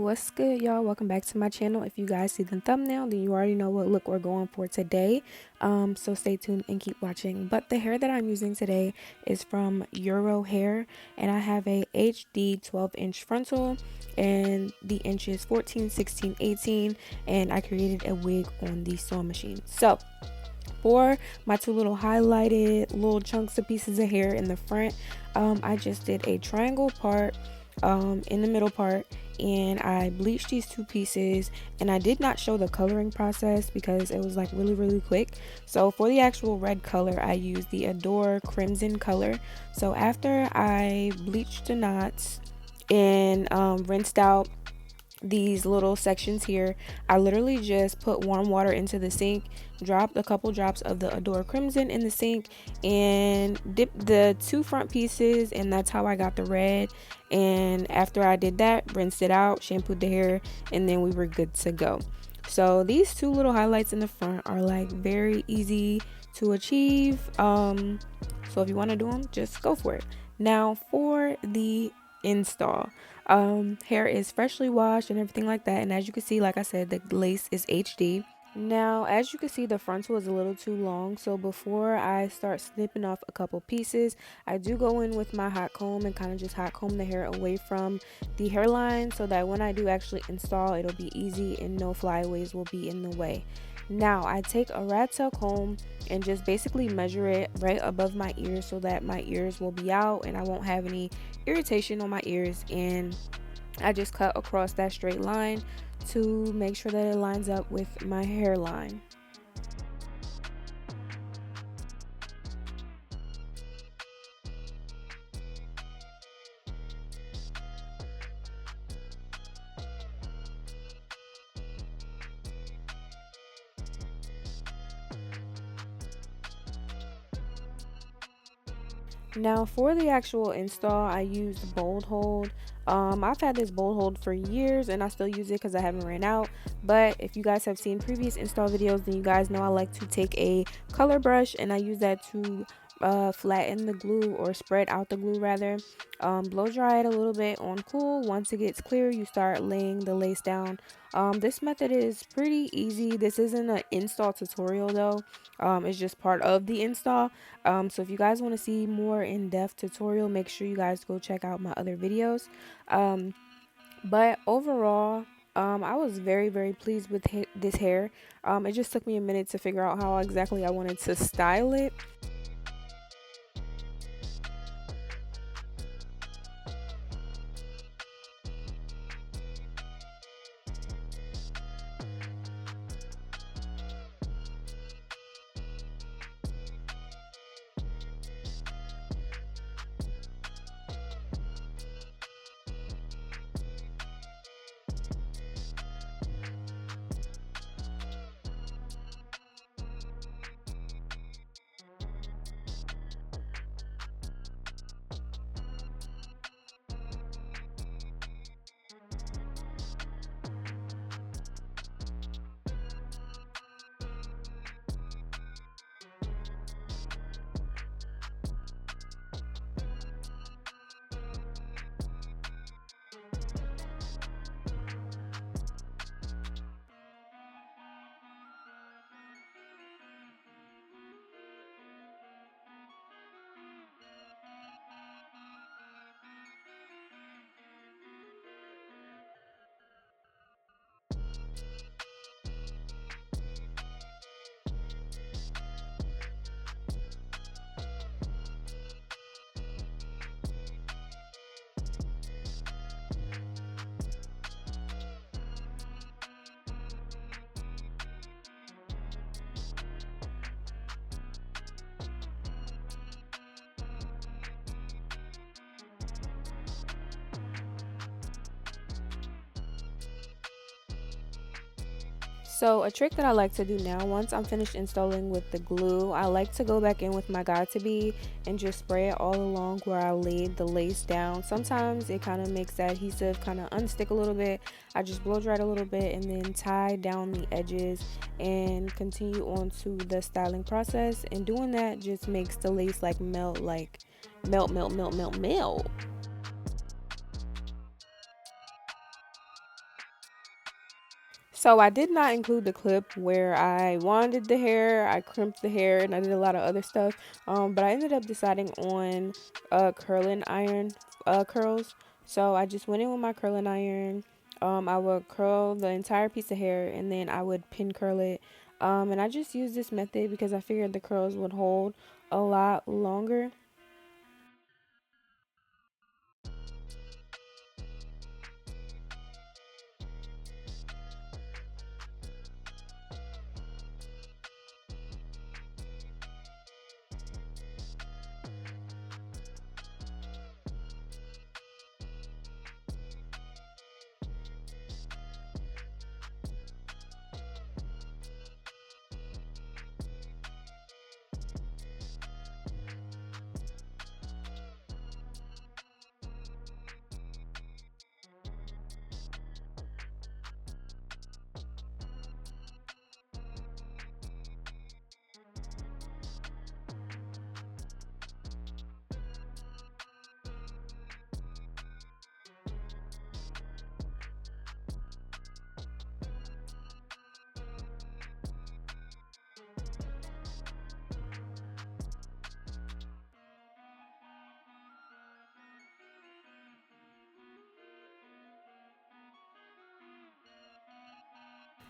What's good, y'all? Welcome back to my channel. If you guys see the thumbnail, then you already know what look we're going for today. So stay tuned and keep watching. But the hair that I'm using today is from Yiroo hair, and I have a HD 12-inch frontal, and the inch is 14, 16, 18, and I created a wig on the sewing machine. So for my two little highlighted little chunks of pieces of hair in the front, I just did a triangle part in the middle part, and I bleached these two pieces, and I did not show the coloring process because it was like really quick. So for the actual red color, I used the Adore Crimson color. So after I bleached the knots and rinsed out these little sections here, I literally just put warm water into the sink, dropped a couple drops of the Adore Crimson in the sink, and dipped the two front pieces, and that's how I got the red. And after I did that, rinsed it out, shampooed the hair, and then we were good to go. So these two little highlights in the front are like very easy to achieve. So if you want to do them, just go for it. Now for the install, hair is freshly washed and everything like that, and as you can see, like I said, the lace is HD. Now as you can see, the frontal is a little too long, so before I start snipping off a couple pieces, I do go in with my hot comb and kind of just hot comb the hair away from the hairline, so that when I do actually install, it'll be easy and no flyaways will be in the way. Now I take a rat tail comb and just basically measure it right above my ears so that my ears will be out and I won't have any irritation on my ears, and I just cut across that straight line to make sure that it lines up with my hairline. Now for the actual install, I used Bold Hold. I've had this Bold Hold for years and I still use it because I haven't ran out. But if you guys have seen previous install videos, then you guys know I like to take a color brush and I use that to flatten the glue, or spread out the glue rather. Blow dry it a little bit on cool. Once it gets clear, you start laying the lace down. This method is pretty easy. This isn't an install tutorial though. It's just part of the install. So if you guys want to see more in-depth tutorial, make sure you guys go check out my other videos. But overall, I was very pleased with this hair. It just took me a minute to figure out how exactly I wanted to style it. So a trick that I like to do now, once I'm finished installing with the glue, I like to go back in with my Got2b and just spray it all along where I laid the lace down. Sometimes it kind of makes the adhesive kind of unstick a little bit. I just blow dry it a little bit and then tie down the edges and continue on to the styling process. And doing that just makes the lace like melt, like melt. So I did not include the clip where I wanded the hair, I crimped the hair, and I did a lot of other stuff. But I ended up deciding on curling iron curls. So I just went in with my curling iron. I would curl the entire piece of hair, and then I would pin curl it. And I just used this method because I figured the curls would hold a lot longer.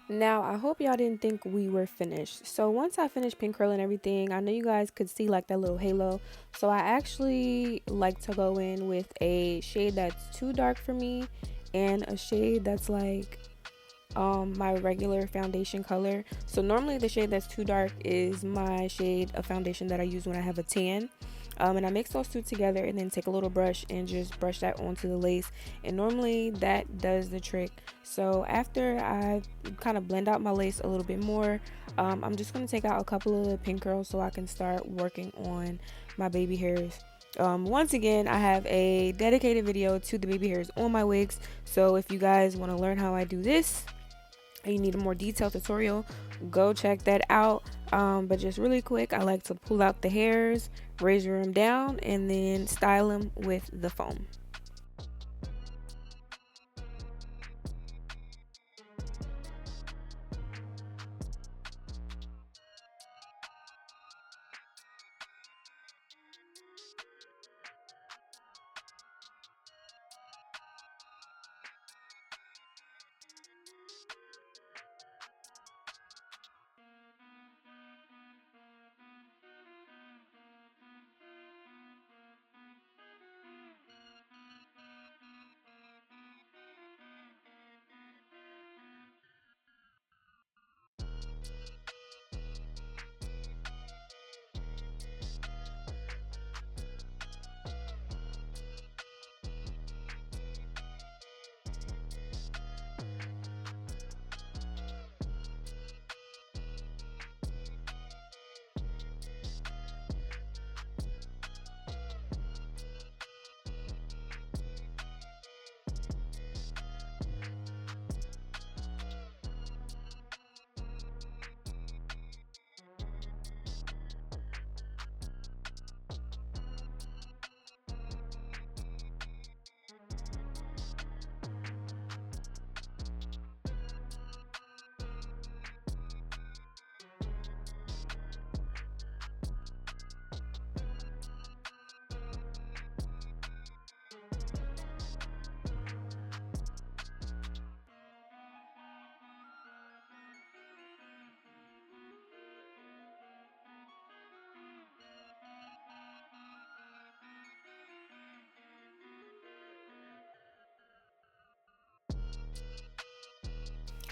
Now, I hope y'all didn't think we were finished. So once I finished pin curling everything, I know you guys could see like that little halo. So I actually like to go in with a shade that's too dark for me and a shade that's like my regular foundation color. So normally the shade that's too dark is my shade of foundation that I use when I have a tan. And I mix those two together and then take a little brush and just brush that onto the lace. And normally that does the trick. So after I kind of blend out my lace a little bit more, I'm just going to take out a couple of the pin curls so I can start working on my baby hairs. Once again, I have a dedicated video to the baby hairs on my wigs. So if you guys want to learn how I do this, and you need a more detailed tutorial, go check that out. But just really quick, I like to pull out the hairs, razor them down, and then style them with the foam.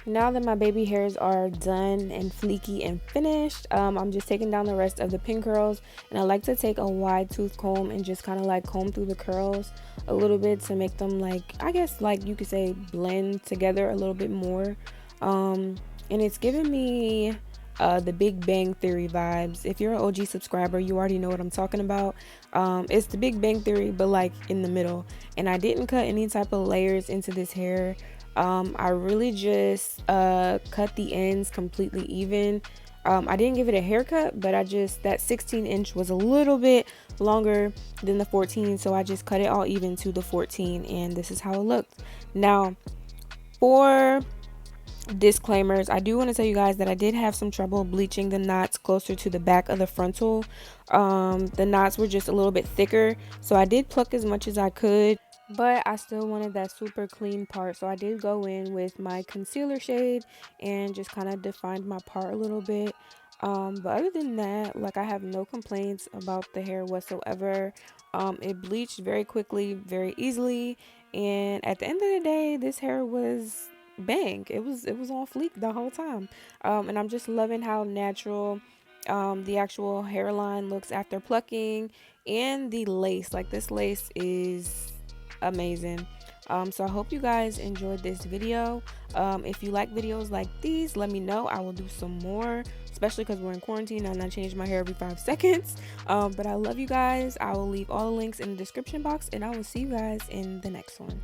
Now that my baby hairs are done and fleeky and finished, I'm just taking down the rest of the pin curls, and I like to take a wide tooth comb and just kind of like comb through the curls a little bit to make them, like, I guess like you could say, blend together a little bit more. And it's giving me the Big Bang Theory vibes. If you're an OG subscriber, you already know what I'm talking about. It's the Big Bang Theory, but like in the middle. And I didn't cut any type of layers into this hair. I really just cut the ends completely even. I didn't give it a haircut, but that 16-inch was a little bit longer than the 14, so I just cut it all even to the 14, and this is how it looked. Now, for disclaimers, I do want to tell you guys that I did have some trouble bleaching the knots closer to the back of the frontal. The knots were just a little bit thicker, so I did pluck as much as I could, but I still wanted that super clean part, so I did go in with my concealer shade and just kind of defined my part a little bit. But other than that, like, I have no complaints about the hair whatsoever. It bleached very quickly, very easily, and at the end of the day, this hair was bang. It was on fleek the whole time. And I'm just loving how natural the actual hairline looks after plucking, and the lace. Like, this lace is amazing. So I hope you guys enjoyed this video. If you like videos like these, let me know. I will do some more, especially because we're in quarantine and I change my hair every 5 seconds. But I love you guys. I will leave all the links in the description box, and I will see you guys in the next one.